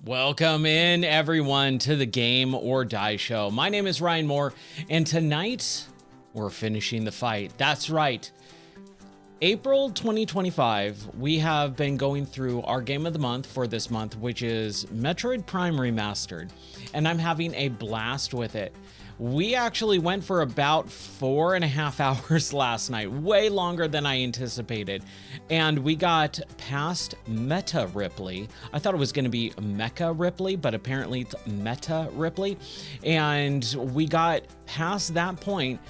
Welcome in, everyone, to the Game or Die Show. My name is Ryan Moore, and tonight we're finishing the fight. That's right. April 2025, we have been going through our game of the month for this month, which is Metroid Prime Remastered, and I'm having a blast with it. We actually went for about 4.5 hours last night, way longer than I anticipated. And we got past Meta Ripley. I thought it was going to be Mecha Ripley, but apparently it's Meta Ripley. And we got past that point,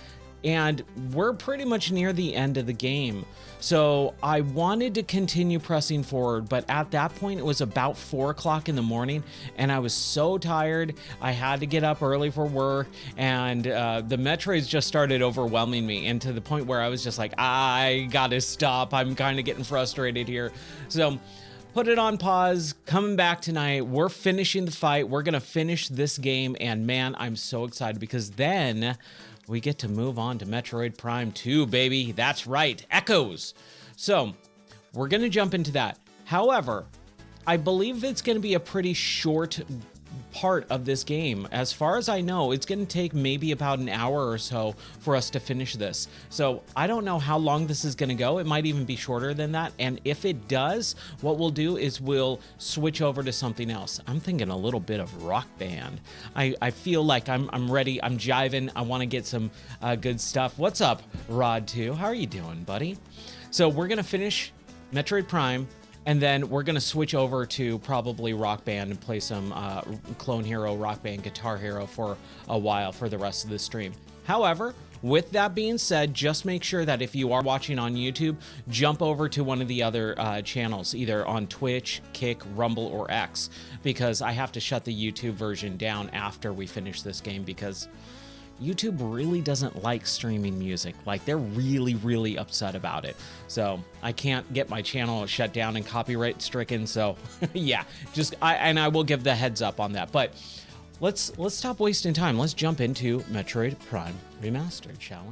and we're pretty much near the end of the game. So I wanted to continue pressing forward, but at that point it was about 4 o'clock in the morning and I was so tired. I had to get up early for work, and the Metroids just started overwhelming me, and to the point where I was just like, I gotta stop. I'm kind of getting frustrated here. So put it on pause, coming back tonight. We're finishing the fight. We're gonna finish this game, and man, I'm so excited because then we get to move on to Metroid Prime 2, baby. That's right, Echoes. So we're going to jump into that. However, I believe it's going to be a pretty short part of this game. As far as I know, it's going to take maybe about an hour or so for us to finish this. So I don't know how long this is going to go. It might even be shorter than that. And if it does, what we'll do is we'll switch over to something else. I'm thinking a little bit of Rock Band. I feel like I'm ready. I'm jiving. I want to get some good stuff. What's up, Rod2? How are you doing, buddy? So we're going to finish Metroid Prime, and then we're going to switch over to probably Rock Band and play some Clone Hero, Rock Band, Guitar Hero for a while for the rest of the stream. However, with that being said, just make sure that if you are watching on YouTube, jump over to one of the other channels, either on Twitch, Kick, Rumble, or X, because I have to shut the YouTube version down after we finish this game because YouTube really doesn't like streaming music. Like, they're really, really upset about it. So I can't get my channel shut down and copyright stricken. So yeah, I will give the heads up on that. But let's stop wasting time. Let's jump into Metroid Prime Remastered, shall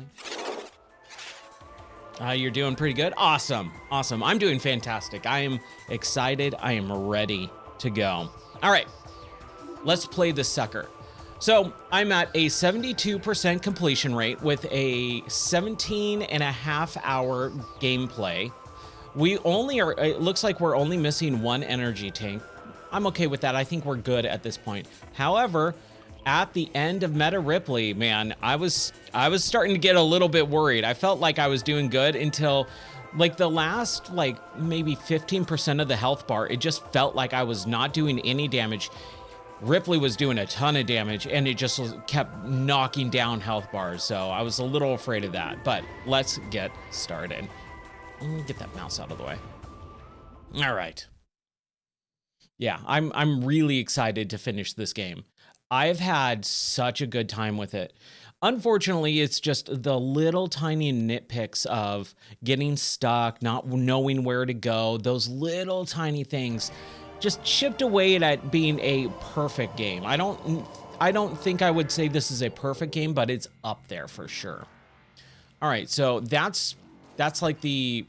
we? You're doing pretty good. Awesome. Awesome. I'm doing fantastic. I am excited. I am ready to go. All right, let's play this sucker. So I'm at a 72% completion rate with a 17.5 hour gameplay. We only are, it looks like we're only missing one energy tank. I'm okay with that. I think we're good at this point. However, at the end of Meta Ripley, man, I was starting to get a little bit worried. I felt like I was doing good until like the last maybe 15% of the health bar. It just felt like I was not doing any damage. Ripley was doing a ton of damage, and it just kept knocking down health bars, so I was a little afraid of that. But let's get started. Get that mouse out of the way. All right. Yeah, I'm really excited to finish this game. I've had such a good time with it. Unfortunately, it's just the little tiny nitpicks of getting stuck, not knowing where to go, those little tiny things just chipped away at being a perfect game. I don't think I would say this is a perfect game, but it's up there for sure. All right, so that's like the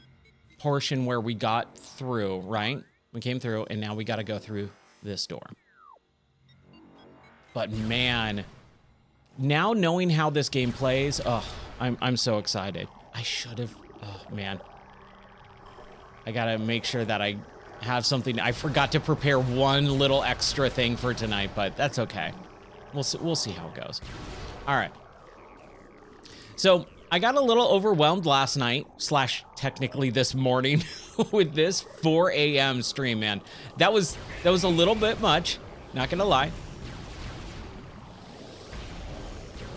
portion where we got through, right? We came through, and now we got to go through this door. But man, now knowing how this game plays, oh, I'm so excited. I should have, oh man. I gotta make sure that I have something. I forgot to prepare one little extra thing for tonight, but that's okay. We'll see how it goes. All right. So I got a little overwhelmed last night, / technically this morning, with this 4 a.m. stream, man. That was a little bit much, not gonna lie.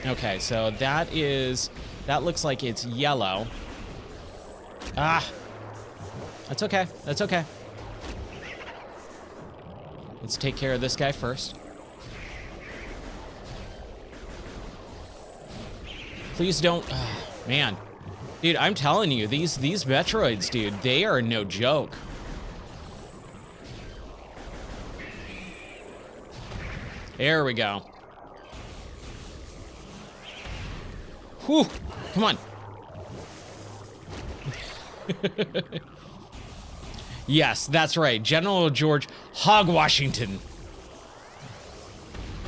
Okay, so that looks like it's yellow. Ah, that's okay. That's okay. Let's take care of this guy first. Please don't, oh, man. Dude, I'm telling you, these Metroids, dude, they are no joke. There we go. Whew, come on. Yes, that's right. General George Hog Washington.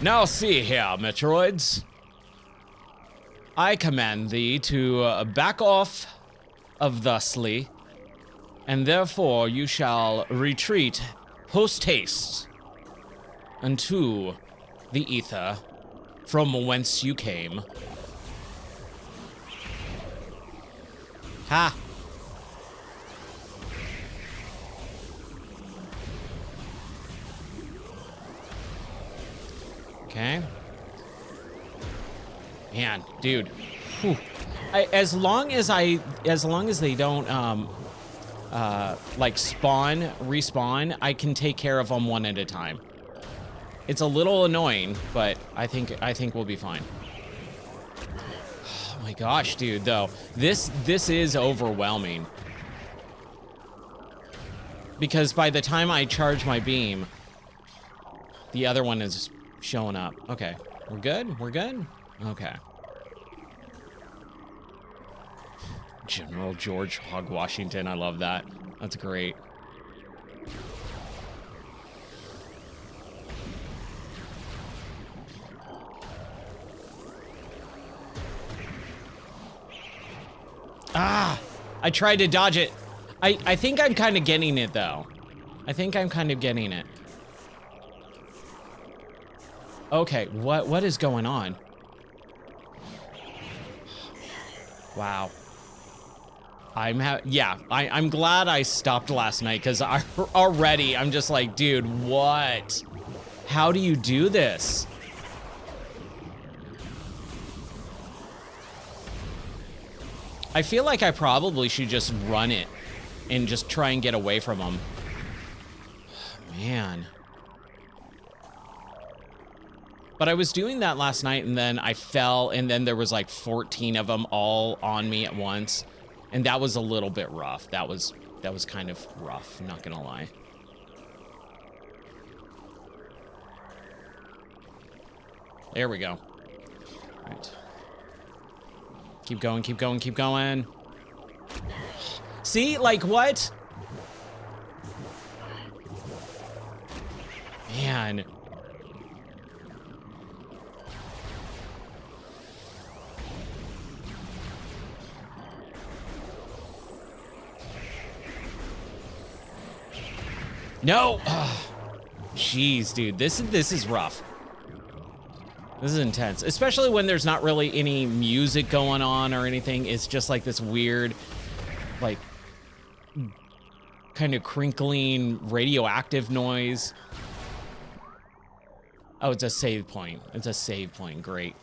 Now see here, Metroids. I command thee to back off of thusly, and therefore you shall retreat post-haste unto the ether from whence you came. Ha! Okay. Man, dude. Whew. As long as they don't like respawn, I can take care of them one at a time. It's a little annoying, but I think we'll be fine. Oh my gosh, dude, though. This is overwhelming. Because by the time I charge my beam, the other one is showing up. Okay. We're good? We're good? Okay. General George Hogg Washington. I love that. That's great. Ah! I tried to dodge it. I think I'm kind of getting it, though. I think I'm kind of getting it. Okay, what is going on? Wow. I'm glad I stopped last night, because already I'm just like, dude, what? How do you do this? I feel like I probably should just run it and just try and get away from them. Man. But I was doing that last night, and then I fell, and then there was like 14 of them all on me at once. And that was a little bit rough. That was kind of rough, not gonna lie. There we go. All right. Keep going, keep going, keep going. See, like what? Man. No! Jeez, dude, this is rough. This is intense, especially when there's not really any music going on or anything. It's just like this weird, like, kind of crinkling radioactive noise. Oh, it's a save point. It's a save point. Great.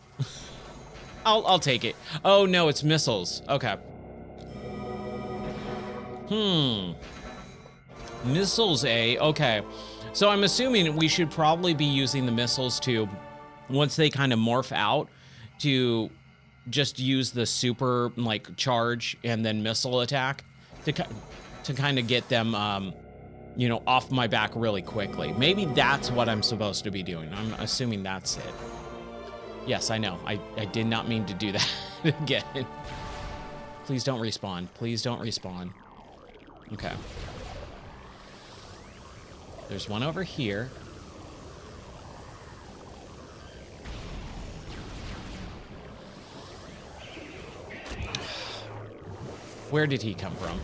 I'll take it. Oh no, it's missiles. Okay. Missiles, eh? Okay. So I'm assuming we should probably be using the missiles to, once they kind of morph out, to just use the super, like, charge and then missile attack to kind of get them, you know, off my back really quickly. Maybe that's what I'm supposed to be doing. I'm assuming that's it. Yes, I know. I did not mean to do that again. Please don't respawn. Please don't respawn. Okay. There's one over here. Where did he come from?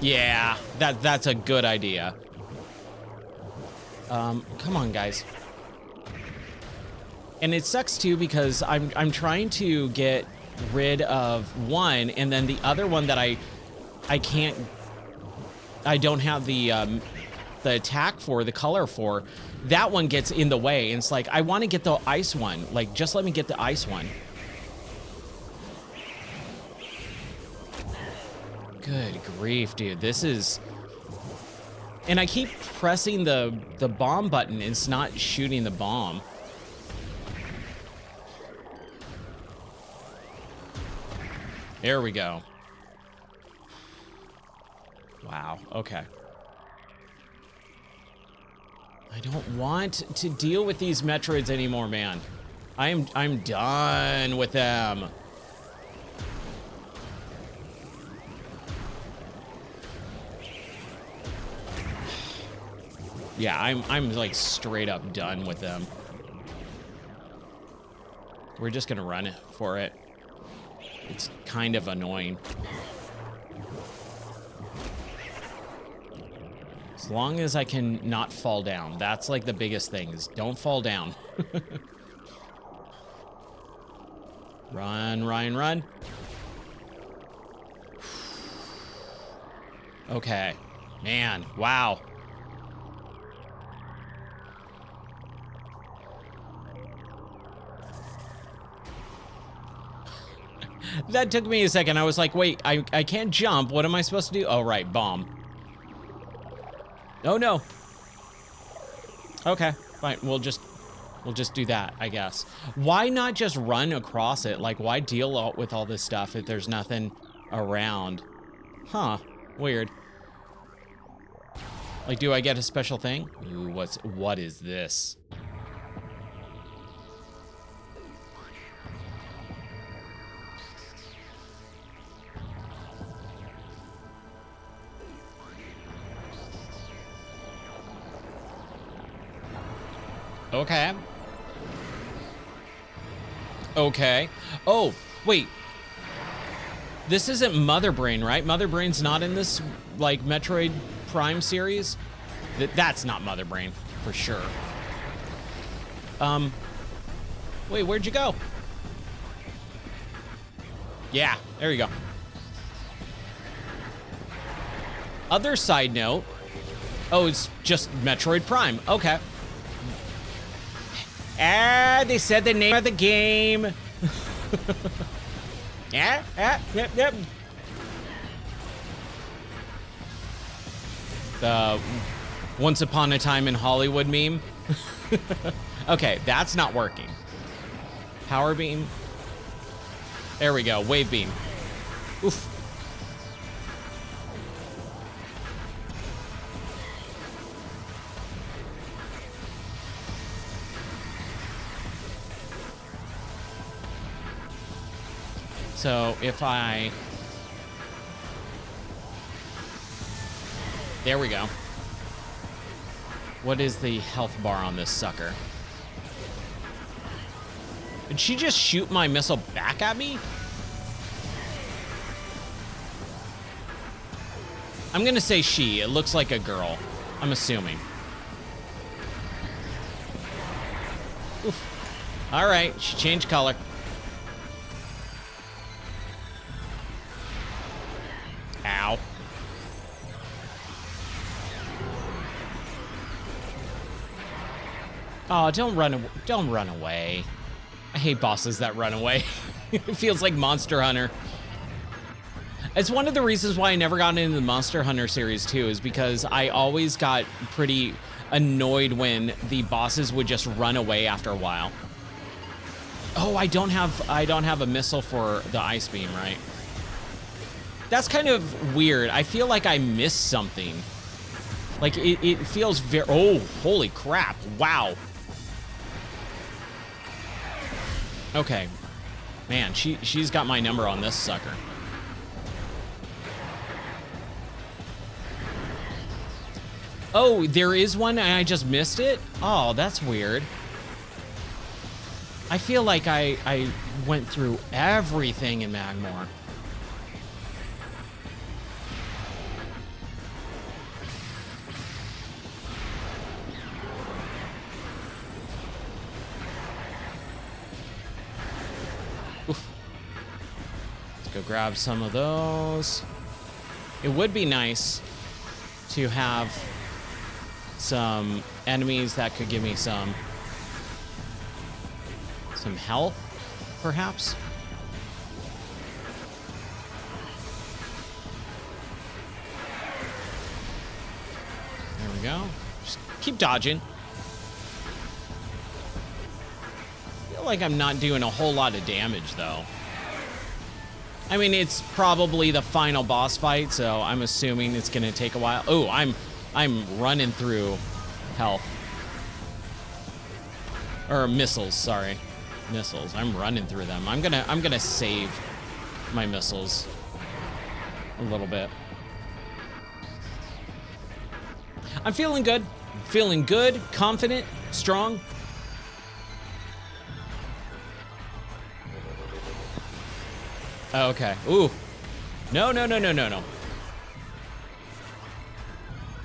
Yeah, that's a good idea. Come on, guys. And it sucks too, because I'm trying to get rid of one, and then the other one that I don't have the attack for, the color for, that one gets in the way, and it's like, I want to get the ice one. Like, just let me get the ice one. Good grief, dude. This is... And I keep pressing the bomb button, and it's not shooting the bomb. There we go. Wow, okay. I don't want to deal with these Metroids anymore, man. I'm done with them. Yeah, I'm like straight up done with them. We're just gonna run for it. It's kind of annoying. As long as I can not fall down. That's like the biggest thing, is don't fall down. Run, Ryan, run. Okay. Man, wow. That took me a second. I was like, wait, I can't jump. What am I supposed to do? Oh, right, bomb. Oh, no. Okay, fine. We'll just do that, I guess. Why not just run across it? Like, why deal with all this stuff if there's nothing around? Huh, weird. Like, do I get a special thing? Ooh, what is this? Okay. Okay. Oh, wait. This isn't Mother Brain, right? Mother Brain's not in this, like, Metroid Prime series? That's not Mother Brain, for sure. Wait, where'd you go? Yeah, there you go. Other side note. Oh, it's just Metroid Prime. Okay. Ah, they said the name of the game. Yep. The Once Upon a Time in Hollywood meme. Okay, that's not working. Power beam. There we go, wave beam. Oof. So if I... There we go. What is the health bar on this sucker? Did she just shoot my missile back at me? I'm gonna say she. It looks like a girl. I'm assuming. Oof. All right, she changed color. Ow. Oh, don't run away. I hate bosses that run away. It feels like Monster Hunter. It's one of the reasons why I never got into the Monster Hunter series too, is because I always got pretty annoyed when the bosses would just run away after a while. Oh, I don't have a missile for the ice beam, right? That's kind of weird. I feel like I missed something. Like, it feels very... Oh, holy crap. Wow. Okay. Man, she's got my number on this sucker. Oh, there is one and I just missed it? Oh, that's weird. I feel like I went through everything in Magmore. Oof. Let's go grab some of those. It would be nice to have some enemies that could give me some health, perhaps. There we go. Just keep dodging. I feel like I'm not doing a whole lot of damage, though. I mean, it's probably the final boss fight, so I'm assuming it's gonna take a while. Oh, I'm running through health. Or missiles, sorry. Missiles. I'm running through them. I'm gonna save my missiles a little bit. I'm feeling good. Feeling good, confident, strong. Okay. Ooh. No, no, no, no, no, no.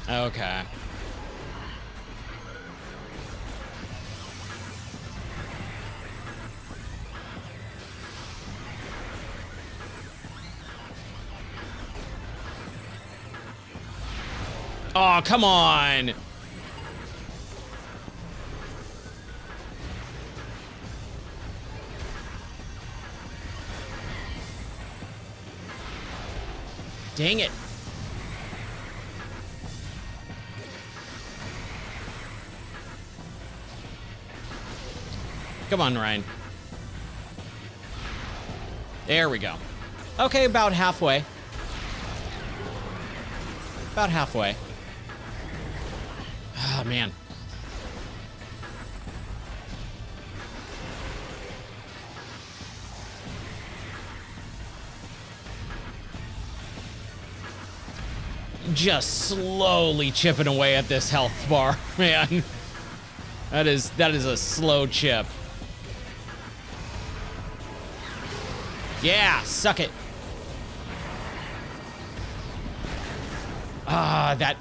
Okay. Oh, come on. Dang it. Come on, Ryan. There we go. Okay, about halfway. About halfway. Oh, man. Just slowly chipping away at this health bar, man. That is a slow chip. Yeah, suck it. Ah, that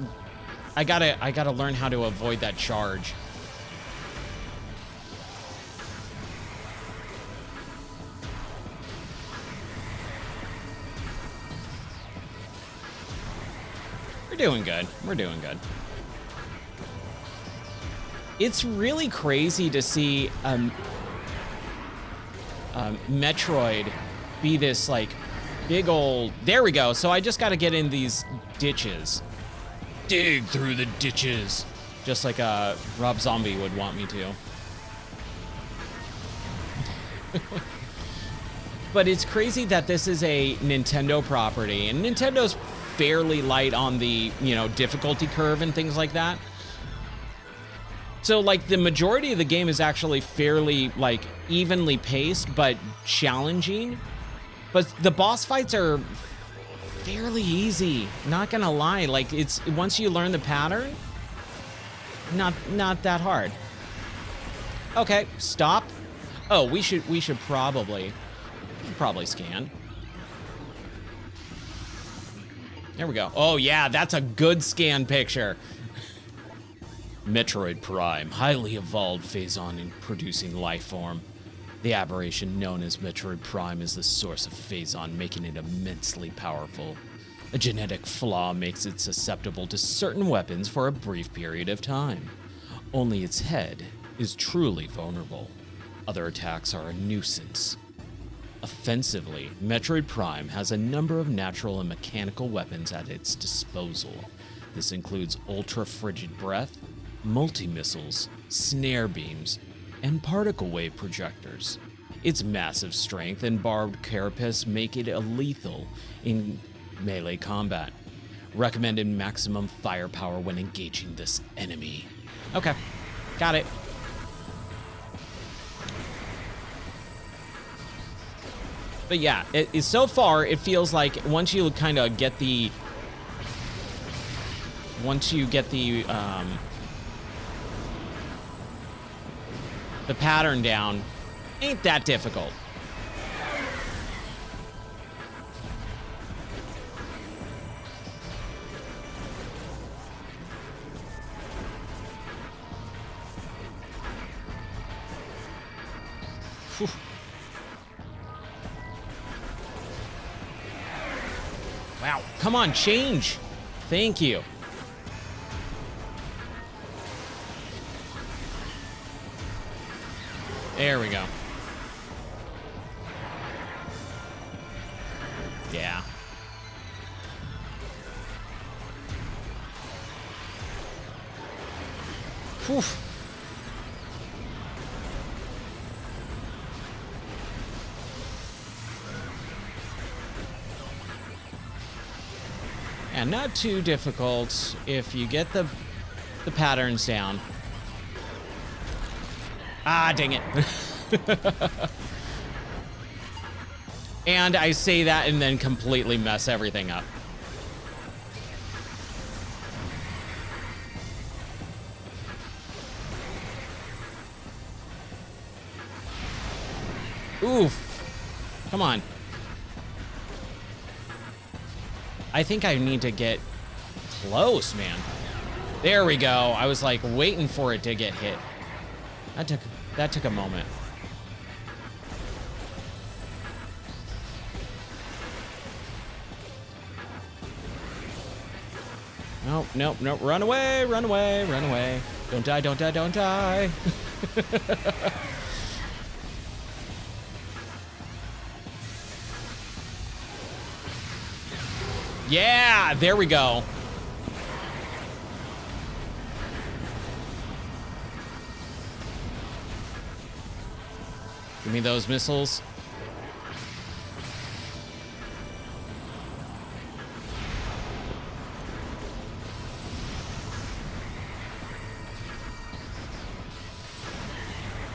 I gotta learn how to avoid that charge. We're doing good. We're doing good. It's really crazy to see Metroid be this like big old. There we go. So I just got to get in these ditches. Dig through the ditches, just like Rob Zombie would want me to. But it's crazy that this is a Nintendo property, and Nintendo's fairly light on the, you know, difficulty curve and things like that. So like the majority of the game is actually fairly like evenly paced but challenging. But the boss fights are fairly easy, not gonna lie. Like it's once you learn the pattern, not that hard. Okay, stop. Oh, we should probably scan. There we go. Oh yeah, that's a good scan picture. Metroid Prime, highly evolved phase-on in producing life form. The aberration known as Metroid Prime is the source of phase-on, making it immensely powerful. A genetic flaw makes it susceptible to certain weapons for a brief period of time. Only its head is truly vulnerable. Other attacks are a nuisance. Offensively, Metroid Prime has a number of natural and mechanical weapons at its disposal. This includes ultra-frigid breath, multi-missiles, snare beams, and particle wave projectors. Its massive strength and barbed carapace make it lethal in melee combat. Recommended maximum firepower when engaging this enemy. Okay, got it. But yeah, so far it feels like once you kind of get the pattern down, ain't that difficult. Whew. Wow, come on, change. Thank you. There we go. Yeah. Whew. And not too difficult if you get the patterns down. Ah, dang it. And I say that and then completely mess everything up. Oof. Come on. I think I need to get close, man. There we go. I was like waiting for it to get hit. That took a moment. Nope, nope, nope. Run away, run away, run away. Don't die, don't die, don't die. Yeah, there we go. Give me those missiles.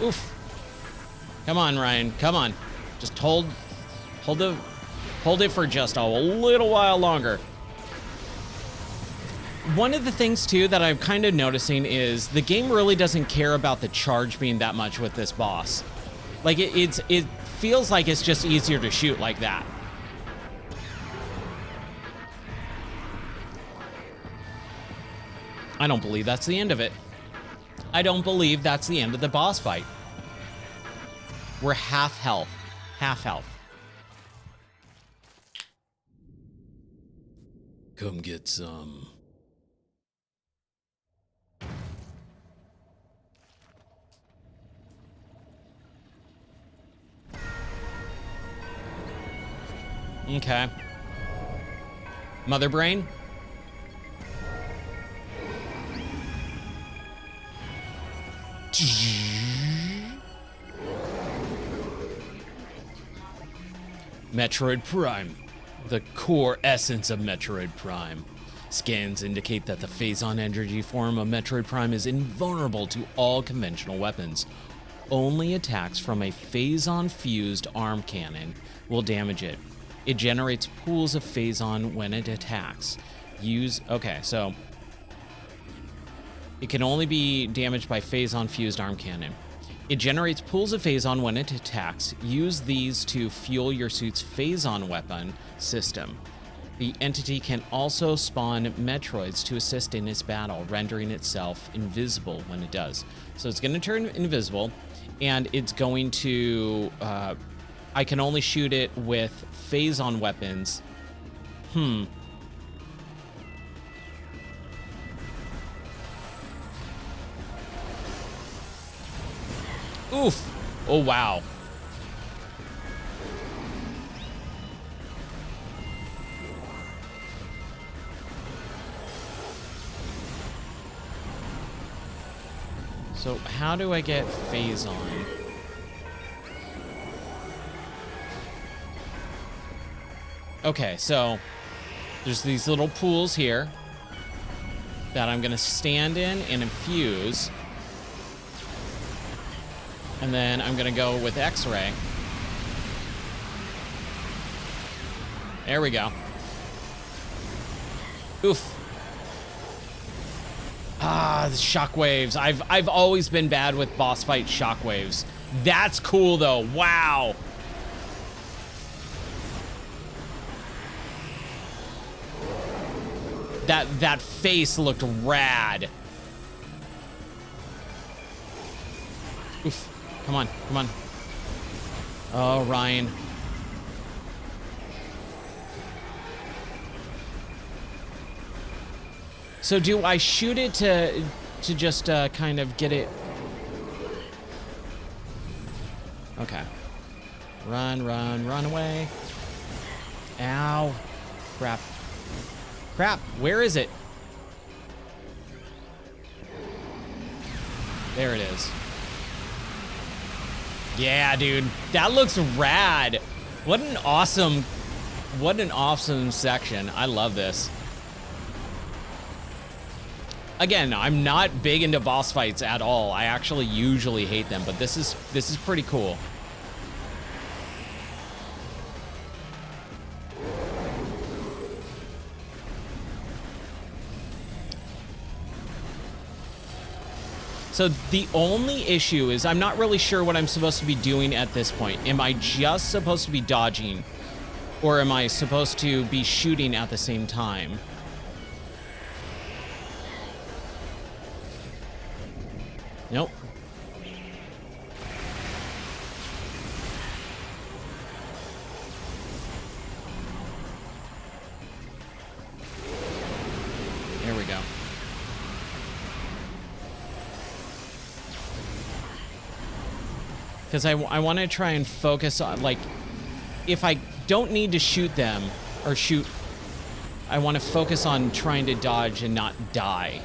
Oof. Come on, Ryan. Come on. Just hold it for just a little while longer. One of the things too that I'm kind of noticing is the game really doesn't care about the charge being that much with this boss. Like it feels like it's just easier to shoot like that. I don't believe that's the end of it. I don't believe that's the end of the boss fight. We're half health. Half health. Come get some. Okay. Mother Brain? Metroid Prime. The core essence of Metroid Prime. Scans indicate that the Phazon energy form of Metroid Prime is invulnerable to all conventional weapons. Only attacks from a Phazon-fused arm cannon will damage it. It generates pools of Phazon when it attacks. Okay, so it can only be damaged by Phazon-fused arm cannon. It generates pools of Phazon when it attacks. Use these to fuel your suit's Phazon weapon system. The entity can also spawn Metroids to assist in its battle, rendering itself invisible when it does. So it's going to turn invisible, and it's going to... I can only shoot it with Phazon weapons. Oof. Oh, wow. So how do I get Phazon? Okay, so there's these little pools here that I'm gonna stand in and infuse. And then I'm gonna go with X-ray. There we go. Oof. Ah, the shockwaves. I've always been bad with boss fight shockwaves. That's cool though. Wow. That face looked rad. Oof. Come on, come on. Oh, Ryan. So do I shoot it to just kind of get it? Okay. Run, run, run away. Ow. Crap. Crap, where is it? There it is. Yeah, dude, that looks rad. What an awesome section. I love this. Again, I'm not big into boss fights at all. I actually usually hate them, but this is pretty cool. So the only issue is I'm not really sure what I'm supposed to be doing at this point. Am I just supposed to be dodging, or am I supposed to be shooting at the same time? Nope. There we go. Because I want to try and focus on, like, if I don't need to shoot them, or shoot, I want to focus on trying to dodge and not die.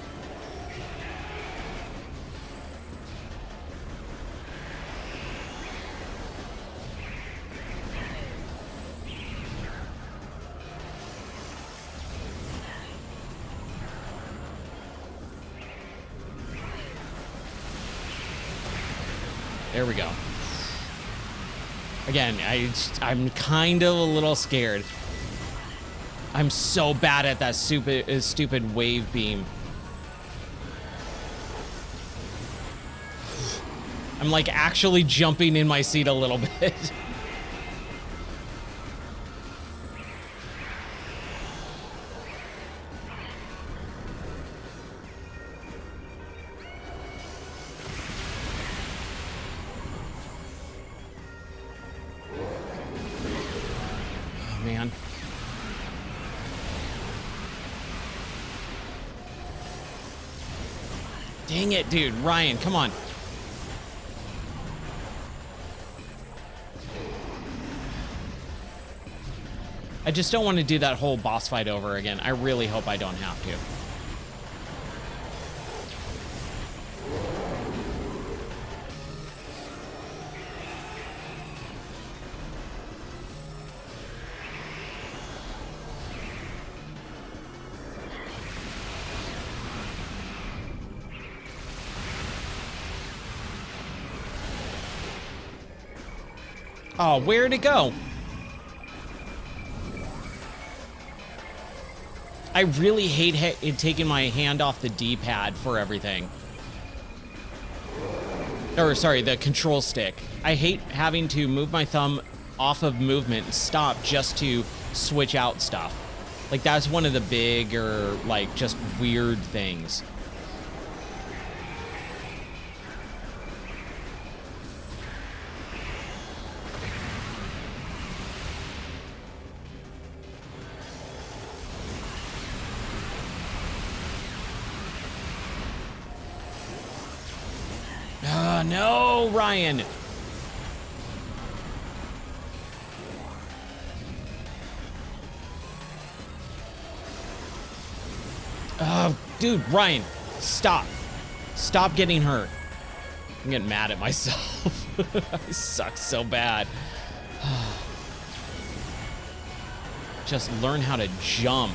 There we go. Again, I'm kind of a little scared. I'm so bad at that stupid wave beam. I'm like actually jumping in my seat a little bit. Man. Dang it, dude. Ryan, come on. I just don't want to do that whole boss fight over again. I really hope I don't have to. Oh, where'd it go? I really hate taking my hand off the D-pad for everything. Or, sorry, the control stick. I hate having to move my thumb off of movement and stop just to switch out stuff. Like, that's one of the bigger, like, just weird things. No, Ryan. Oh, dude, Ryan, stop. Stop getting hurt. I'm getting mad at myself. I suck so bad. Just learn how to jump.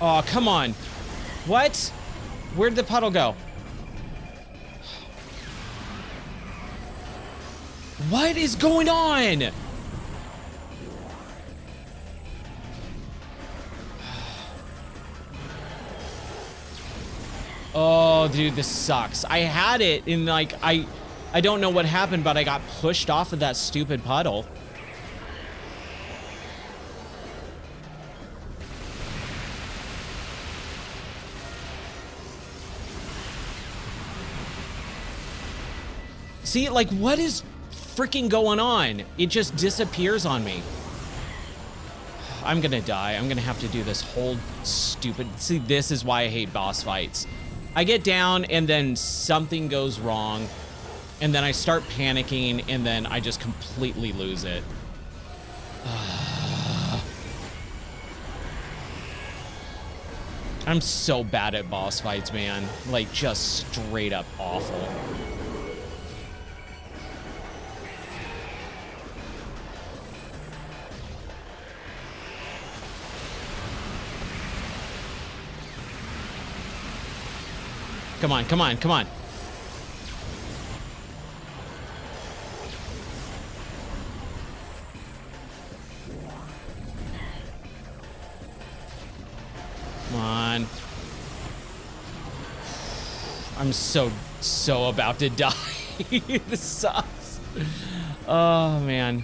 Oh, come on. What? Where'd the puddle go? What is going on? Oh, dude, this sucks. I had it in, like, I don't know what happened, but I got pushed off of that stupid puddle. See, like, what is freaking going on? It just disappears on me. I'm gonna die. I'm gonna have to do this whole stupid... See, this is why I hate boss fights. I get down, and then something goes wrong, and then I start panicking, and then I just completely lose it. I'm so bad at boss fights, man. Like, just straight up awful. Come on, come on, come on. Come on. I'm so about to die. This sucks. Oh, man.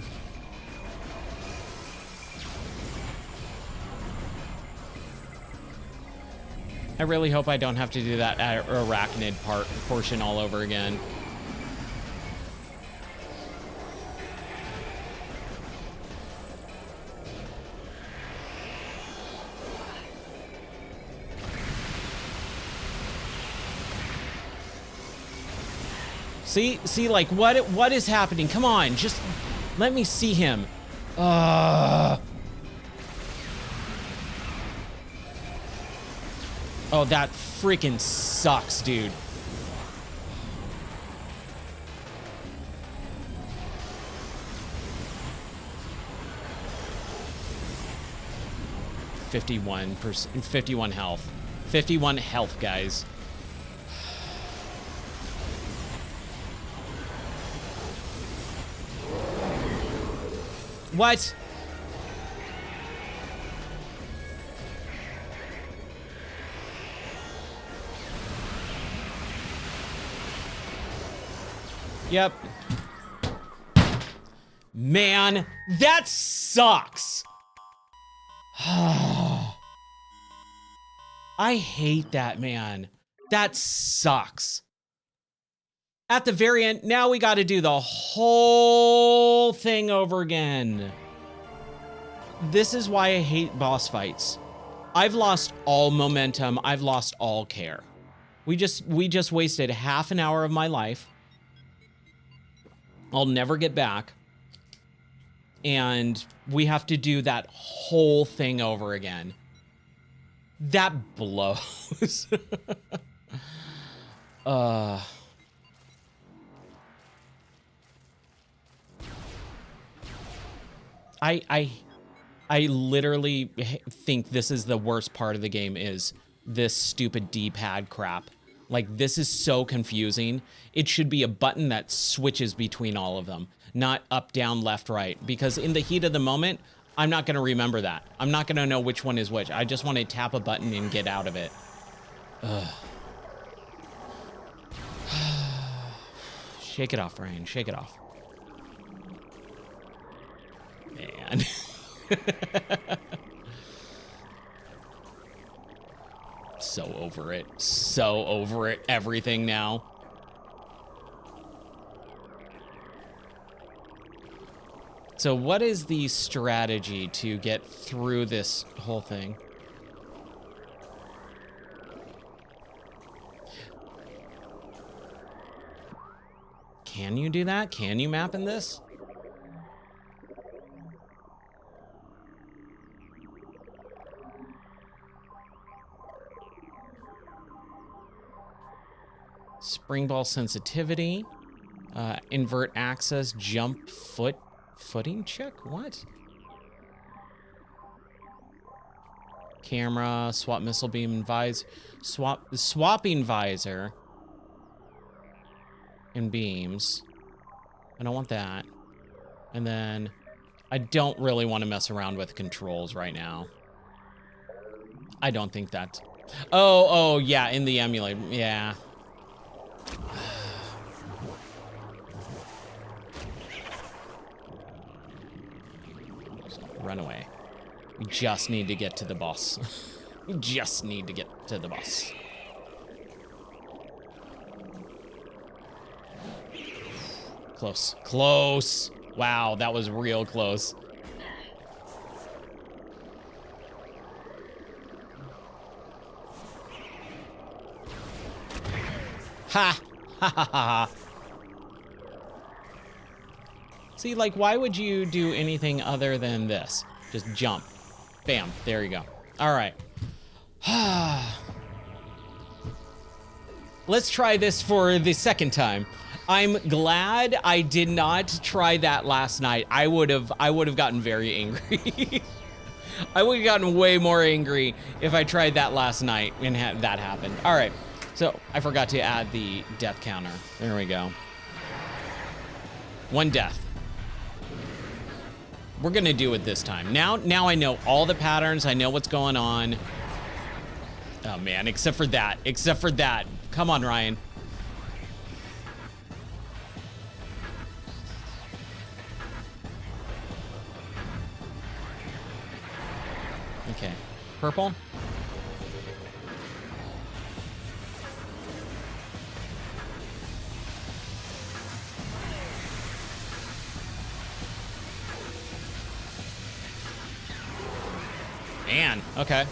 I really hope I don't have to do that arachnid portion all over again. See, like, what is happening? Come on, just let me see him. Oh, that freaking sucks, dude. %, 51 health. 51 health, guys. What? Yep. Man, that sucks. I hate that, man. That sucks. At the very end, now we got to do the whole thing over again. This is why I hate boss fights. I've lost all momentum. I've lost all care. We just wasted half an hour of my life. I'll never get back. And we have to do that whole thing over again. That blows. I literally think this is the worst part of the game, is this stupid D-pad crap. Like, this is so confusing. It should be a button that switches between all of them, not up, down, left, right. Because in the heat of the moment, I'm not going to remember that. I'm not going to know which one is which. I just want to tap a button and get out of it. Ugh. Shake it off, Ryan. Shake it off. Man. So over it. So over it. Everything now. So what is the strategy to get through this whole thing? Can you do that? Can you map in this? Spring ball sensitivity, invert access, jump footing check. What? Camera, swap missile beam, swapping visor, and beams. I don't want that. And then I don't really want to mess around with controls right now. I don't think that. Oh yeah, in the emulator. Yeah. Run away. We just need to get to the boss. We just need to get to the boss. Close. Close. Wow, that was real close. Ha! Ha ha ha. See, like, why would you do anything other than this? Just jump. Bam. There you go. All right. Let's try this for the second time. I'm glad I did not try that last night. I would have gotten very angry. I would have gotten way more angry if I tried that last night and that happened. All right. So I forgot to add the death counter. There we go. 1 death. We're gonna do it this time. Now I know all the patterns. I know what's going on. Oh man, except for that. Except for that. Come on, Ryan. Okay. Purple. Man, okay.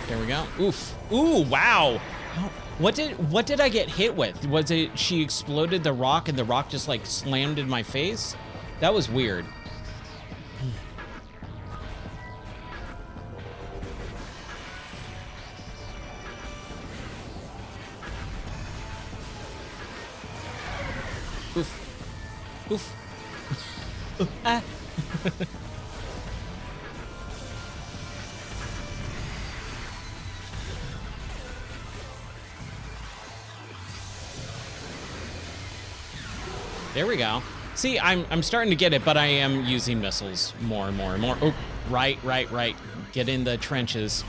There we go. Oof. Ooh, wow. What did I get hit with? Was it she exploded the rock and the rock just like slammed in my face? That was weird. Oof. Oof. Ah. There we go. See, I'm starting to get it, but I am using missiles more and more and more. Oh, right. Get in the trenches.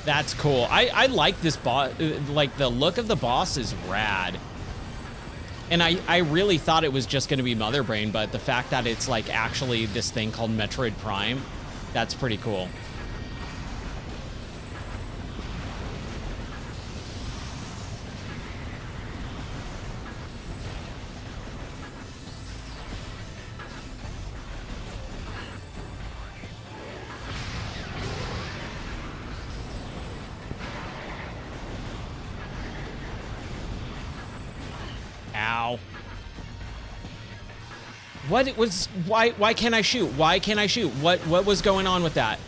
That's cool. I like this boss. Like, the look of the boss is rad. And I really thought it was just going to be Mother Brain, but the fact that it's like actually this thing called Metroid Prime, that's pretty cool. Ow. What was, why can't I shoot? Why can't I shoot? What was going on with that?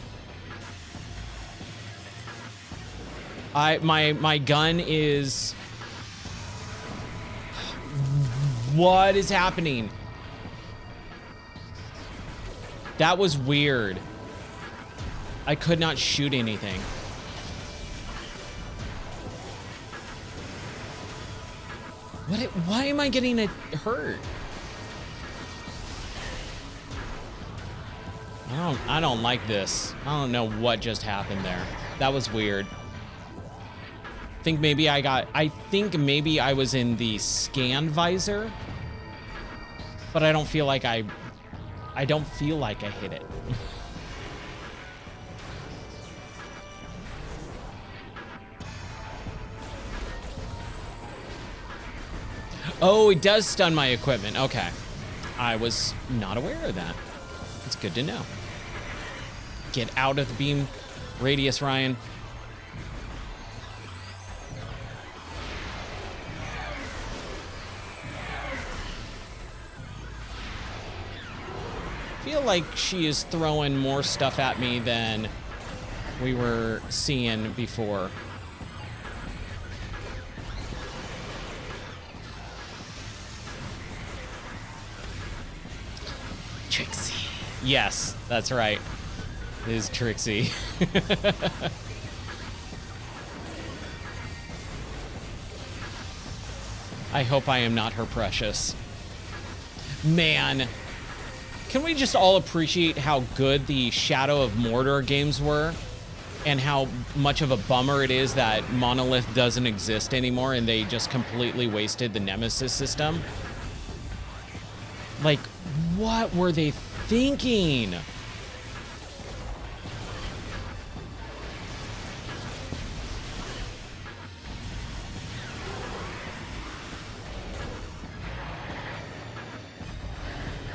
My gun is, what is happening? That was weird. I could not shoot anything. Why am I getting hurt? I don't like this. I don't know what just happened there. That was weird. I think maybe I was in the scan visor, but I don't feel like I hit it. Oh, it does stun my equipment. Okay. I was not aware of that. It's good to know. Get out of the beam radius, Ryan. I feel like she is throwing more stuff at me than we were seeing before. Trixie. Yes, that's right. It is Trixie. I hope I am not her precious. Man, can we just all appreciate how good the Shadow of Mordor games were? And how much of a bummer it is that Monolith doesn't exist anymore and they just completely wasted the Nemesis system? Like, what were they thinking?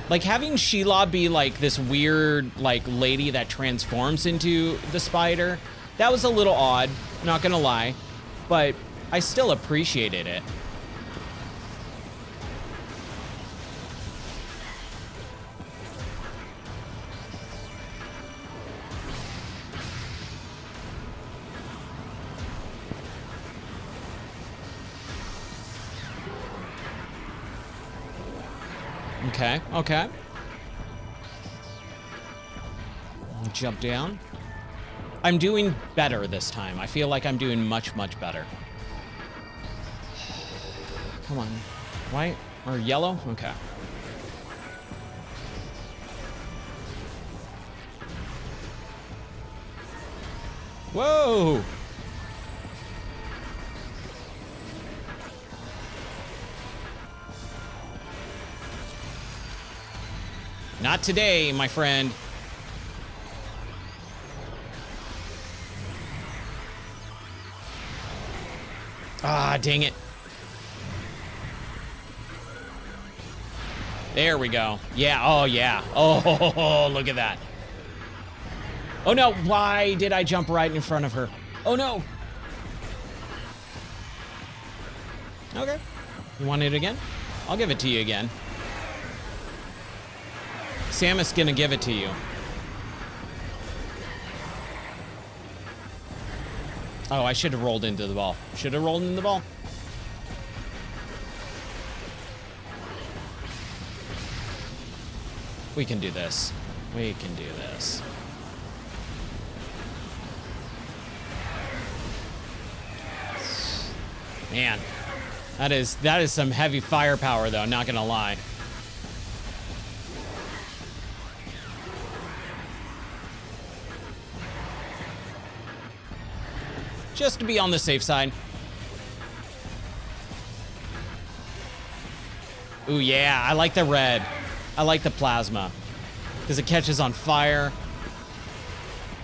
Like, having Sheila be, like, this weird, like, lady that transforms into the spider, that was a little odd, not gonna lie. But I still appreciated it. Okay, okay. Jump down. I'm doing better this time. I feel like I'm doing much, much better. Come on. White or yellow? Okay. Whoa! Not today, my friend. Ah, dang it. There we go. Yeah, oh yeah. Oh, look at that. Oh no, why did I jump right in front of her? Oh no. Okay. You want it again? I'll give it to you again. Samus gonna give it to you. Oh, I should have rolled into the ball. Should have rolled in the ball. We can do this. We can do this. Man, that is some heavy firepower though, not gonna lie. Just to be on the safe side. Ooh, yeah, I like the red. I like the plasma. Because it catches on fire.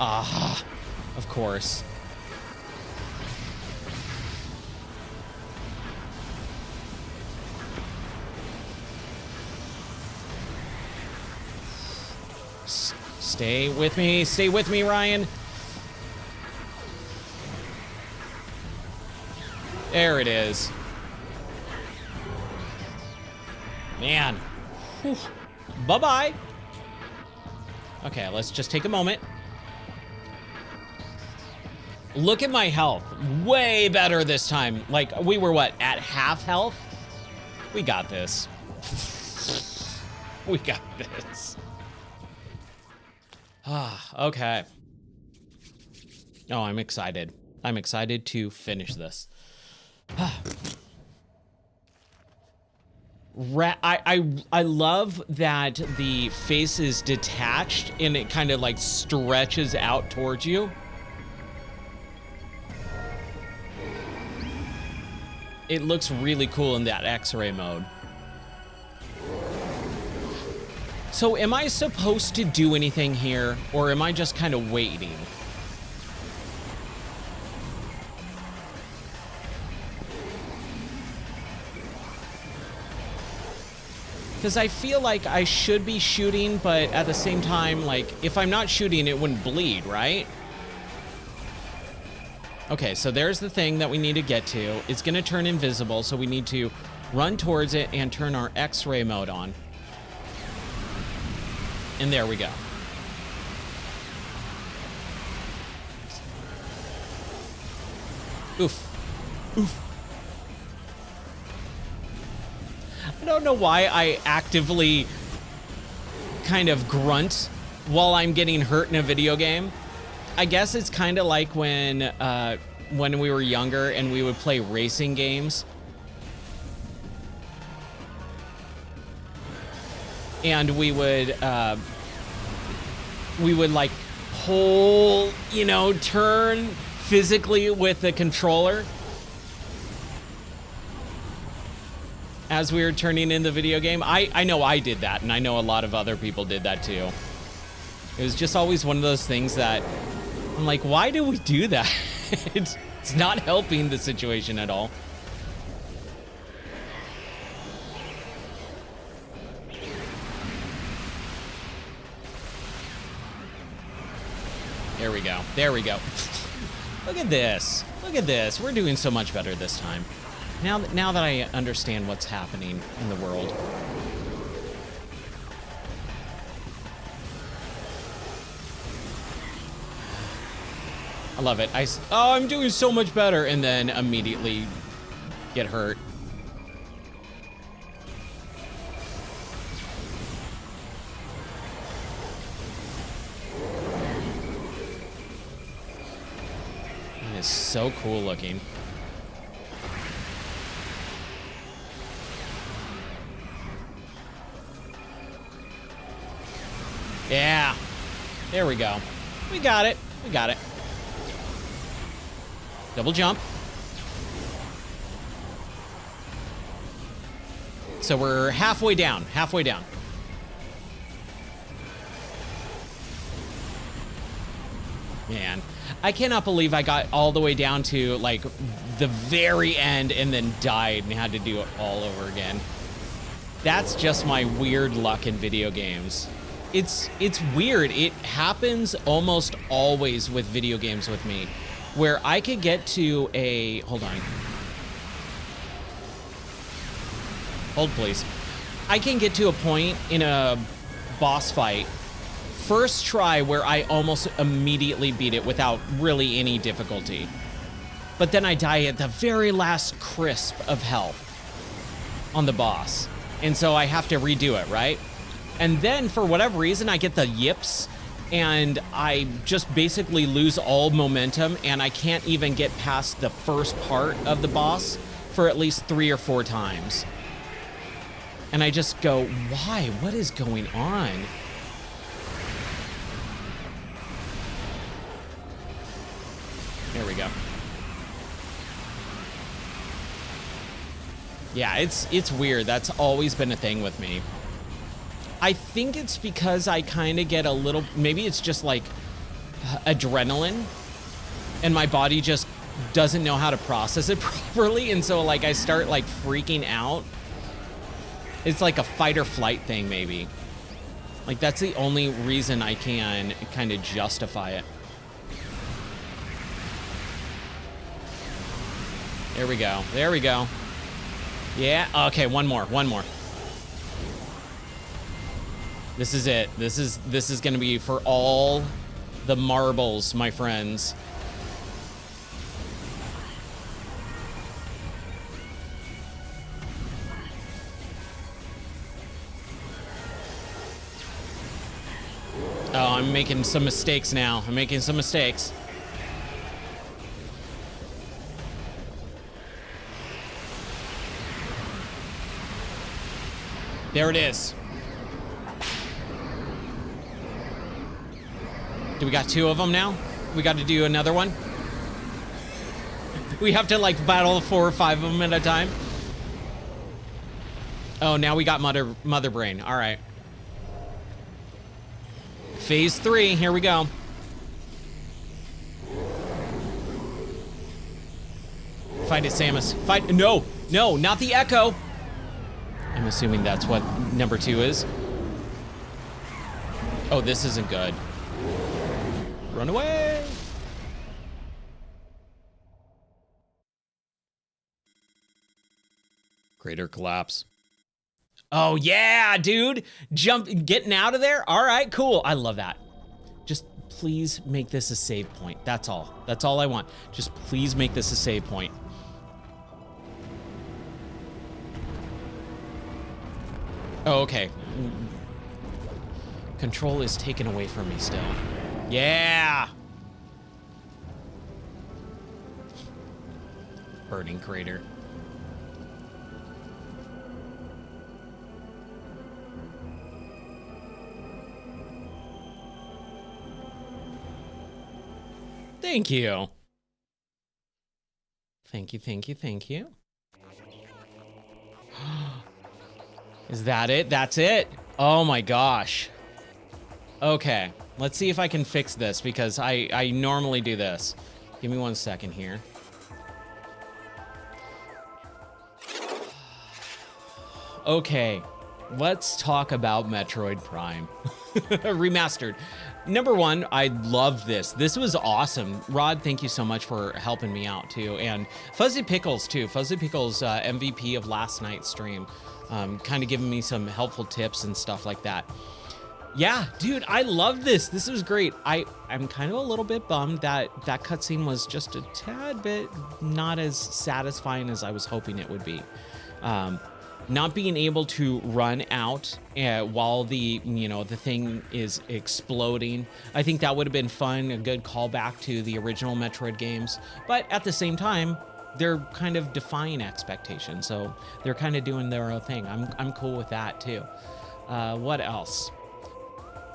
Ah, of course. Stay with me, Ryan. There it is. Man. Whew. Bye-bye. Okay, let's just take a moment. Look at my health. Way better this time. Like, we were, what, at half health? We got this. We got this. Ah, okay. Oh, I'm excited. I'm excited to finish this. I love that the face is detached and it kind of like stretches out towards you. It looks really cool in that X-ray mode. So am I supposed to do anything here, or am I just kind of waiting? Because I feel like I should be shooting, but at the same time, like, if I'm not shooting, it wouldn't bleed, right? Okay, so there's the thing that we need to get to. It's going to turn invisible, so we need to run towards it and turn our X-ray mode on. And there we go. Oof. Oof. I don't know why I actively kind of grunt while I'm getting hurt in a video game. I guess it's kind of like when we were younger and we would play racing games. And we would like pull, you know, turn physically with the controller as we were turning in the video game. I know I did that, and I know a lot of other people did that too. It was just always one of those things that I'm like, why do we do that? It's not helping the situation at all. There we go. There we go. Look at this. Look at this. We're doing so much better this time. Now that I understand what's happening in the world. I love it. Oh, I'm doing so much better, and then immediately get hurt. It is so cool looking. Yeah. There we go. We got it. We got it. Double jump. So we're halfway down. Halfway down. Man, I cannot believe I got all the way down to like the very end and then died and had to do it all over again. That's just my weird luck in video games. It's weird. It happens almost always with video games with me, where I could get to a, hold on. Hold, please. I can get to a point in a boss fight, first try, where I almost immediately beat it without really any difficulty. But then I die at the very last crisp of health on the boss. And so I have to redo it, right? And then for whatever reason, I get the yips and I just basically lose all momentum and I can't even get past the first part of the boss for at least 3 or 4 times. And I just go, why? What is going on? There we go. Yeah, it's weird. That's always been a thing with me. I think it's because I kind of get a little, maybe it's just like adrenaline and my body just doesn't know how to process it properly. And so like I start like freaking out. It's like a fight or flight thing, maybe. Like that's the only reason I can kind of justify it. There we go. There we go. Yeah. Okay. One more. One more. This is it. This is going to be for all the marbles, my friends. Oh, I'm making some mistakes now. I'm making some mistakes. There it is. Do we got 2 of them now? We got to do another one? We have to like battle 4 or 5 of them at a time? Oh, now we got Mother Brain. All right. Phase 3, here we go. Fight it, Samus. Fight, no, no, not the Echo. I'm assuming that's what number 2 is. Oh, this isn't good. Run away! Crater collapse. Oh yeah, dude! Getting out of there? All right, cool. I love that. Just please make this a save point. That's all. That's all I want. Just please make this a save point. Oh, okay. Control is taken away from me still. Yeah! Burning crater. Thank you. Thank you, thank you, thank you. Is that it? That's it? Oh my gosh. Okay, let's see if I can fix this because I normally do this. Give me 1 second here. Okay, let's talk about Metroid Prime. Remastered. Number one, I love this. This was awesome. Rod, thank you so much for helping me out too. And Fuzzy Pickles too. Fuzzy Pickles, MVP of last night's stream, kind of giving me some helpful tips and stuff like that. Yeah, dude, I love this. This is great. I'm kind of a little bit bummed that that cutscene was just a tad bit not as satisfying as I was hoping it would be. Not being able to run out while the thing is exploding. I think that would have been fun, a good callback to the original Metroid games. But at the same time, they're kind of defying expectations, so they're kind of doing their own thing. I'm cool with that too. What else?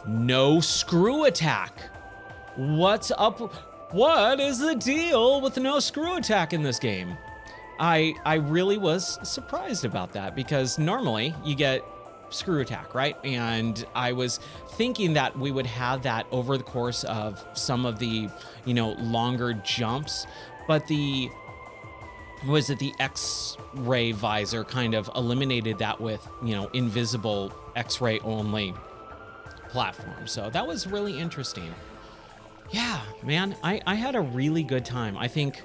No screw attack. What's up? What is the deal with no screw attack in this game? I really was surprised about that, because normally you get screw attack, right? And I was thinking that we would have that over the course of some of the, longer jumps, but the X-ray visor kind of eliminated that with, invisible X-ray only platform. So that was really interesting. Yeah, man, I had a really good time. I think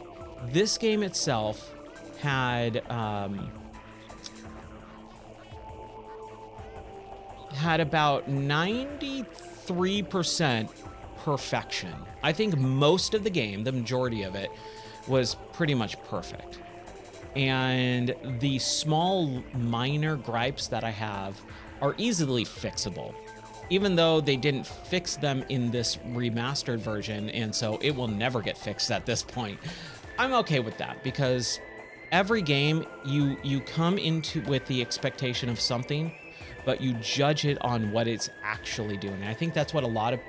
this game itself had about 93% perfection. I think most of the game, the majority of it, was pretty much perfect. And the small minor gripes that I have are easily fixable, even though they didn't fix them in this remastered version, and so it will never get fixed at this point. I'm okay with that, because every game you come into with the expectation of something, but you judge it on what it's actually doing. And I think that's what a lot of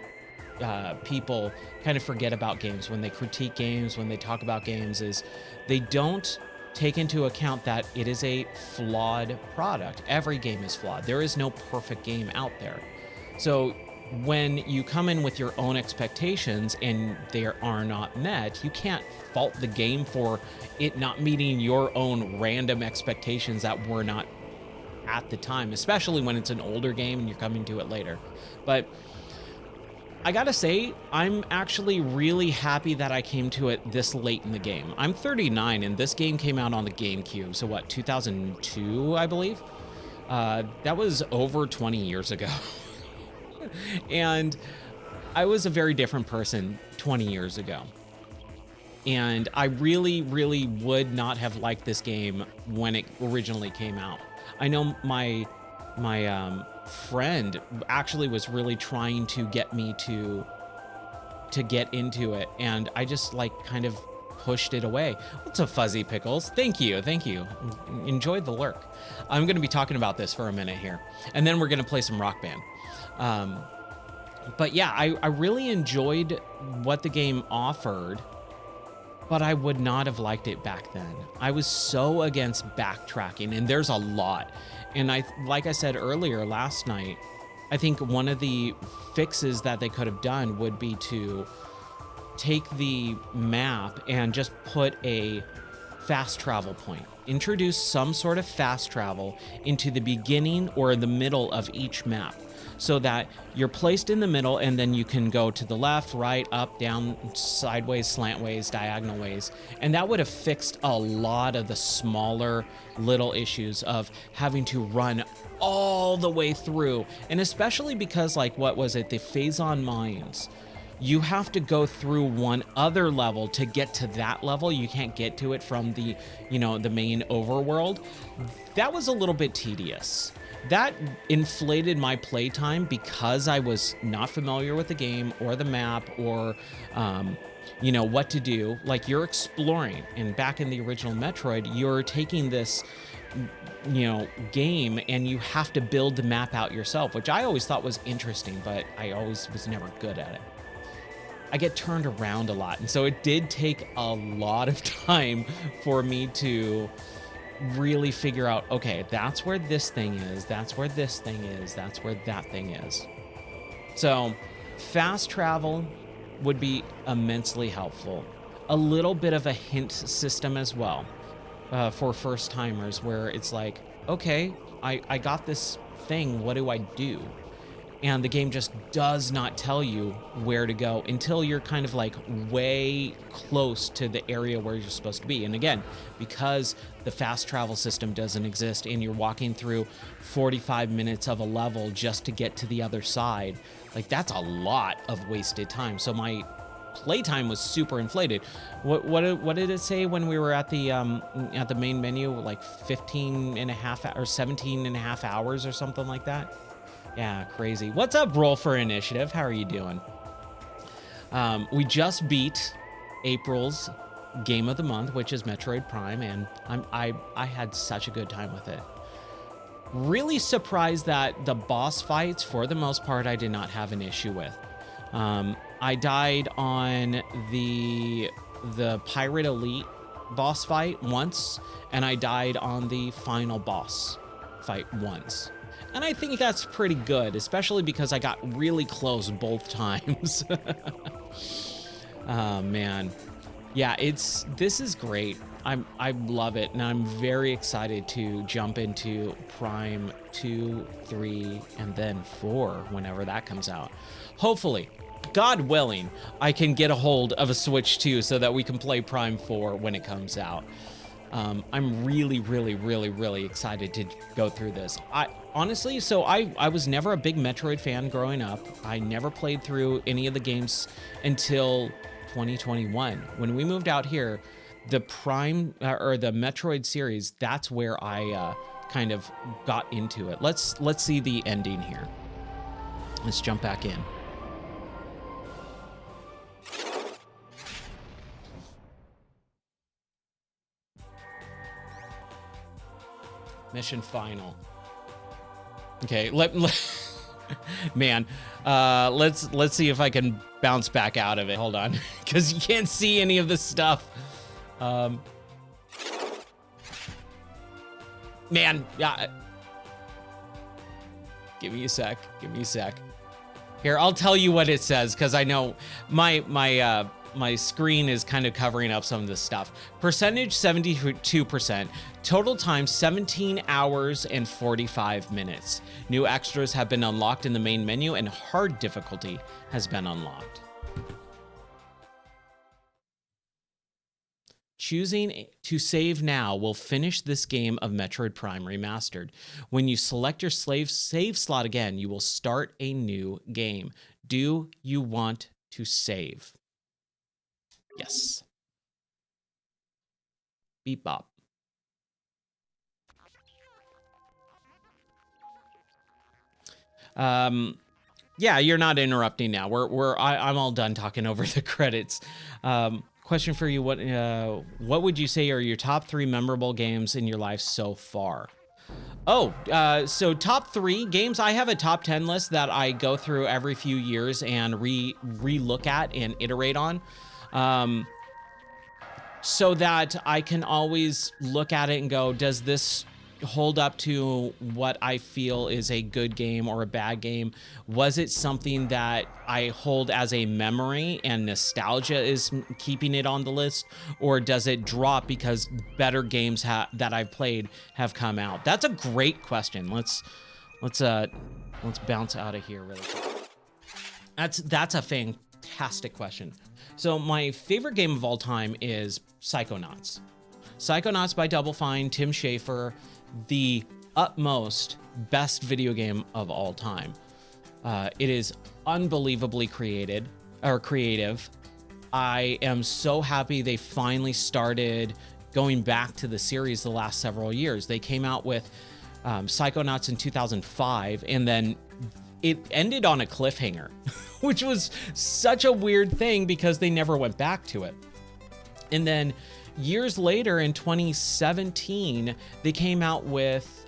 people kind of forget about games when they critique games, when they talk about games, is they don't take into account that it is a flawed product. Every game is flawed. There is no perfect game out there. So when you come in with your own expectations and they are not met, you can't fault the game for it not meeting your own random expectations that were not at the time, especially when it's an older game and you're coming to it later. But I gotta say, I'm actually really happy that I came to it this late in the game. I'm 39 and this game came out on the GameCube. So what, 2002, I believe? That was over 20 years ago. And I was a very different person 20 years ago. And I really, really would not have liked this game when it originally came out. I know my friend actually was really trying to get me to get into it, and I just kind of pushed it away. What's up, Fuzzy Pickles? Thank you. Enjoyed the lurk. I'm going to be talking about this for a minute here, and then we're going to play some Rock Band. But yeah, I really enjoyed what the game offered, but I would not have liked it back then. I was so against backtracking, and there's a lot. And like I said earlier last night, I think one of the fixes that they could have done would be to take the map and just put a fast travel point. Introduce some sort of fast travel into the beginning or the middle of each map, so that you're placed in the middle and then you can go to the left, right, up, down, sideways, slantways, diagonal ways. And that would have fixed a lot of the smaller little issues of having to run all the way through. And especially because, what was it, the Phazon Mines, you have to go through one other level to get to that level. You can't get to it from the, the main overworld. That was a little bit tedious. That inflated my playtime because I was not familiar with the game or the map or, what to do. You're exploring, and back in the original Metroid, you're taking this, game, and you have to build the map out yourself, which I always thought was interesting, but I always was never good at it. I get turned around a lot, and so it did take a lot of time for me to really figure out, okay, that's where this thing is, that's where this thing is, that's where that thing is. So fast travel would be immensely helpful. A little bit of a hint system as well for first timers, where it's okay, I got this thing, what do I do? and the game just does not tell you where to go until you're kind of like way close to the area where you're supposed to be. And again, because the fast travel system doesn't exist and you're walking through 45 minutes of a level just to get to the other side, like that's a lot of wasted time. So my playtime was super inflated. What did it say when we were at the main menu? Like 15 and a half or 17 and a half hours or something like that. Yeah, crazy. What's up, Roll for Initiative? How are you doing? We just beat April's game of the month, which is Metroid Prime, and I had such a good time with it. Really surprised that the boss fights, for the most part, I did not have an issue with. I died on the Pirate Elite boss fight once, and I died on the final boss fight once. And I think that's pretty good, especially because I got really close both times. Oh, man. Yeah, this is great. I love it, and I'm very excited to jump into Prime 2, 3, and then 4 whenever that comes out. Hopefully, God willing, I can get a hold of a Switch 2 so that we can play Prime 4 when it comes out. I'm really, really, really, really excited to go through this. Honestly, so I was never a big Metroid fan growing up. I never played through any of the games until 2021. When we moved out here, the Prime or the Metroid series, that's where I kind of got into it. Let's see the ending here. Let's jump back in. Mission final. Okay, man, let's see if I can bounce back out of it. Hold on, because you can't see any of this stuff. Man, yeah. Give me a sec. Here, I'll tell you what it says, because I know my screen is kind of covering up some of this stuff. Percentage 72%. Total time 17 hours and 45 minutes. New extras have been unlocked in the main menu, and hard difficulty has been unlocked. Choosing to save now will finish this game of Metroid Prime Remastered. When you select your save slot again, you will start a new game. Do you want to save? Yes. Beep bop. Yeah, you're not interrupting now. I'm all done talking over the credits. Question for you: what would you say are your top 3 memorable games in your life so far? Oh, so top 3 games. I have a top 10 list that I go through every few years and re-look at and iterate on, so that I can always look at it and go, does this hold up to what I feel is a good game or a bad game? Was it something that I hold as a memory and nostalgia is keeping it on the list, or does it drop because better games that I've played have come out? That's a great question. Let's bounce out of here really quick. That's a fantastic question. So my favorite game of all time is Psychonauts. Psychonauts by Double Fine, Tim Schafer, the utmost best video game of all time. It is unbelievably creative. I am so happy they finally started going back to the series the last several years. They came out with Psychonauts in 2005, and then it ended on a cliffhanger, which was such a weird thing because they never went back to it. And then years later, in 2017, they came out with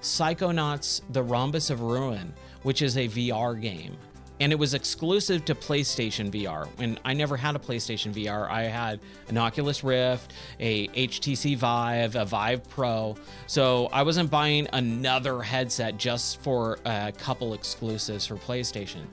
Psychonauts: The Rhombus of Ruin, which is a VR game. And it was exclusive to PlayStation VR. And I never had a PlayStation VR. I had an Oculus Rift, a HTC Vive, a Vive Pro. So I wasn't buying another headset just for a couple exclusives for PlayStation.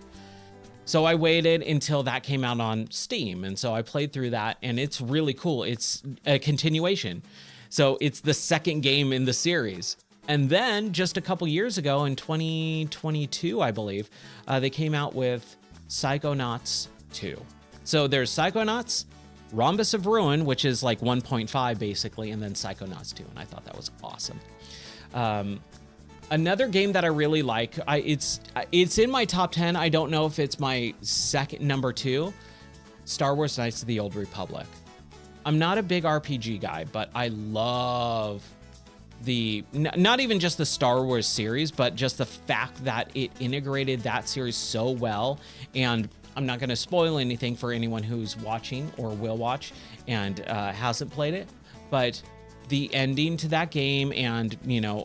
So I waited until that came out on Steam, and so I played through that, and it's really cool. It's a continuation. So it's the second game in the series. And then just a couple years ago in 2022, I believe, they came out with Psychonauts 2. So there's Psychonauts, Rhombus of Ruin, which is like 1.5 basically, and then Psychonauts 2, and I thought that was awesome. Another game that I really like, it's in my top 10. I don't know if it's my number 2, Star Wars Knights of the Old Republic. I'm not a big RPG guy, but I love not even just the Star Wars series, but just the fact that it integrated that series so well. And I'm not going to spoil anything for anyone who's watching or will watch and hasn't played it, but the ending to that game and, you know,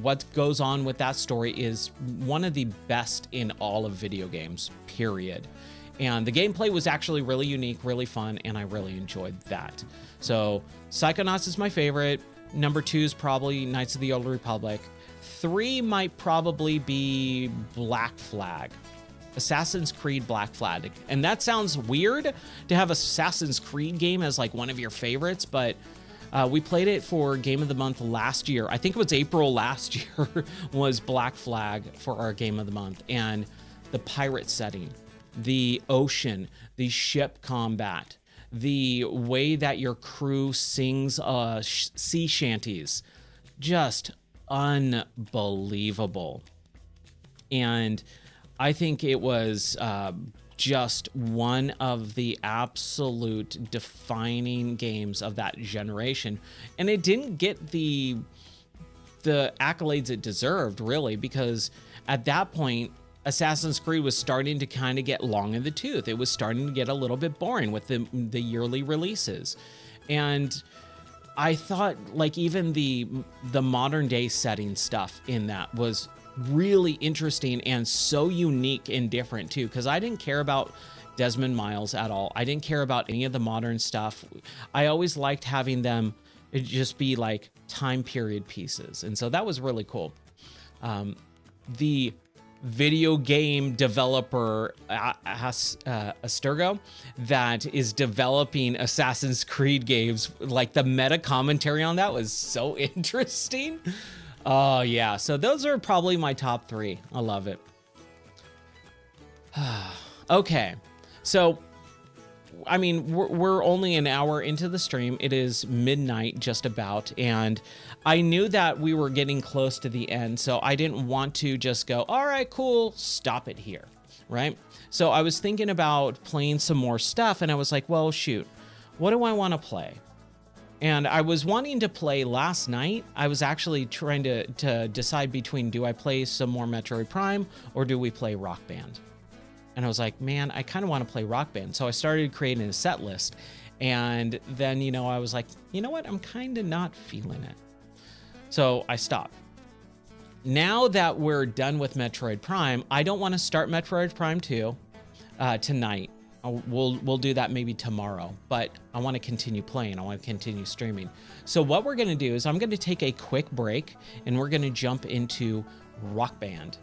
what goes on with that story is one of the best in all of video games, period. And the gameplay was actually really unique, really fun, and I really enjoyed that. So Psychonauts is my favorite. Number 2 is probably Knights of the Old Republic. 3 might probably be Black Flag. Assassin's Creed Black Flag. And that sounds weird to have Assassin's Creed game as like one of your favorites, but we played it for Game of the Month last year. I think it was April last year was Black Flag for our Game of the Month. And the pirate setting, the ocean, the ship combat, the way that your crew sings sea shanties, just unbelievable. And I think it was just one of the absolute defining games of that generation. And it didn't get the accolades it deserved, really, because at that point, Assassin's Creed was starting to kind of get long in the tooth. It was starting to get a little bit boring with the yearly releases. And I thought like even the modern day setting stuff in that was really interesting and so unique and different too, because I didn't care about Desmond Miles at all. I didn't care about any of the modern stuff. I always liked having them just be like time period pieces. And so that was really cool. The video game developer Asturgo that is developing Assassin's Creed games, like the meta commentary on that was so interesting. Oh yeah, so those are probably my top 3. I love it. Okay, so I mean, we're only an hour into the stream. It is midnight just about, and I knew that we were getting close to the end, so I didn't want to just go, all right, cool, stop it here, right? So I was thinking about playing some more stuff, and I was like, well, shoot, what do I want to play? And I was wanting to play last night. I was actually trying to decide between, do I play some more Metroid Prime or do we play Rock Band? And I was like, man, I kind of want to play Rock Band. So I started creating a set list. And then, you know, I was like, you know what? I'm kind of not feeling it. So I stopped. Now that we're done with Metroid Prime, I don't want to start Metroid Prime 2 tonight. We'll do that maybe tomorrow, but I want to continue playing. I want to continue streaming. So what we're going to do is I'm going to take a quick break and we're going to jump into Rock Band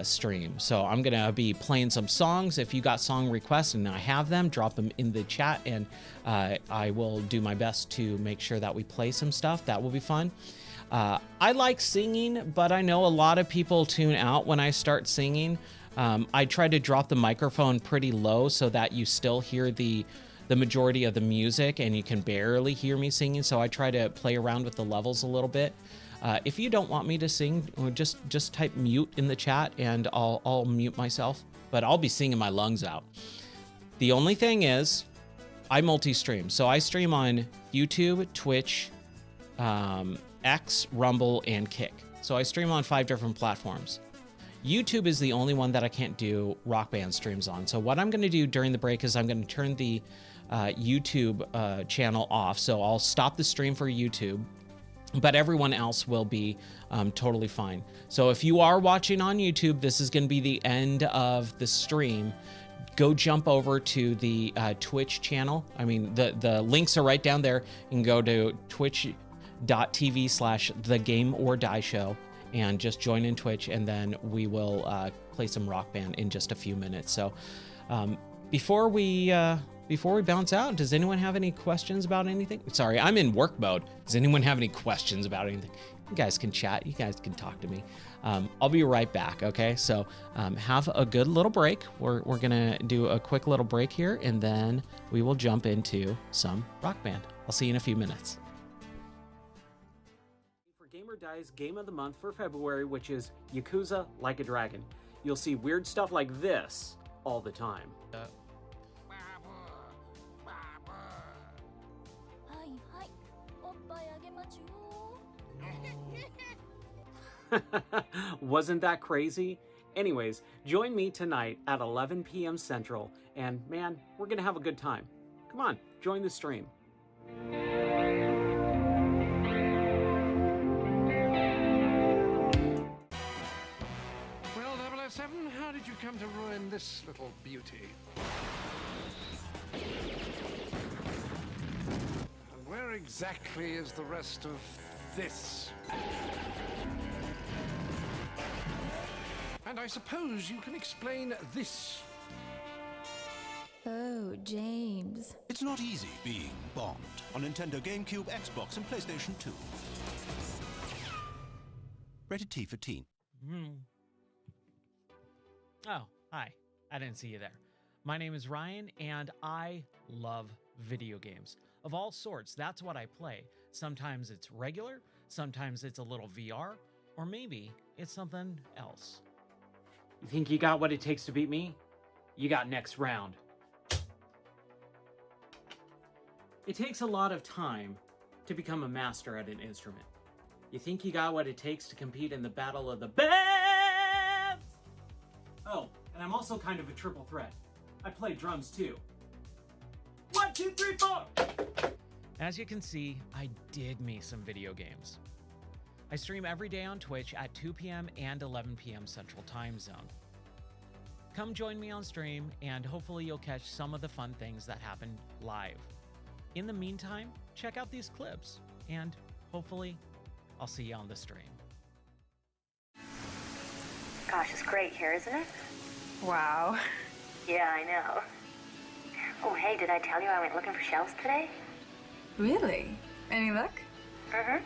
stream. So I'm going to be playing some songs. If you got song requests and I have them, drop them in the chat and I will do my best to make sure that we play some stuff. That will be fun. I like singing, but I know a lot of people tune out when I start singing. I try to drop the microphone pretty low so that you still hear the majority of the music and you can barely hear me singing. So I try to play around with the levels a little bit. If you don't want me to sing, just type mute in the chat and I'll mute myself, but I'll be singing my lungs out. The only thing is I multi-stream. So I stream on YouTube, Twitch, X, Rumble, and Kick. So I stream on 5 different platforms. YouTube is the only one that I can't do Rock Band streams on. So what I'm going to do during the break is I'm going to turn the YouTube channel off. So I'll stop the stream for YouTube, but everyone else will be totally fine. So if you are watching on YouTube, this is going to be the end of the stream. Go jump over to the Twitch channel. I mean, the links are right down there. You can go to twitch.tv/thegameordie-show. And just join in Twitch, and then we will play some Rock Band in just a few minutes. So before we before we bounce out, does anyone have any questions about anything? Sorry, I'm in work mode. Does anyone have any questions about anything? You guys can chat. You guys can talk to me. I'll be right back, okay? So have a good little break. We're going to do a quick little break here, and then we will jump into some Rock Band. I'll see you in a few minutes. For Gamer Die's Game of the Month for February, which is Yakuza Like a Dragon. You'll see weird stuff like this all the time. Wasn't that crazy? Anyways, join me tonight at 11 p.m. Central, and man, we're gonna have a good time. Come on, join the stream. Well, 007, how did you come to ruin this little beauty? And where exactly is the rest of this? And I suppose you can explain this. Oh, James. It's not easy being Bond on Nintendo GameCube, Xbox, and PlayStation 2. Rated T for teen. Oh, hi. I didn't see you there. My name is Ryan, and I love video games of all sorts. That's what I play. Sometimes it's regular, sometimes it's a little VR, or maybe it's something else. You think you got what it takes to beat me? You got next round. It takes a lot of time to become a master at an instrument. You think you got what it takes to compete in the battle of the bands? Oh, and I'm also kind of a triple threat. I play drums too. 1, 2, 3, 4! As you can see, I dig me some video games. I stream every day on Twitch at 2 p.m. and 11 p.m. Central Time Zone. Come join me on stream, and hopefully you'll catch some of the fun things that happen live. In the meantime, check out these clips, and hopefully I'll see you on the stream. Gosh, it's great here, isn't it? Wow. Yeah, I know. Oh, hey, did I tell you I went looking for shells today? Really? Any luck? Mm-hmm.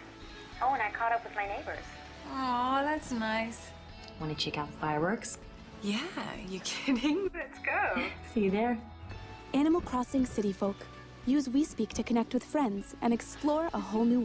Oh, and I caught up with my neighbors. Aw, that's nice. Want to check out the fireworks? Yeah, you kidding? Let's go. See you there. Animal Crossing City Folk. Use We Speak to connect with friends and explore a whole new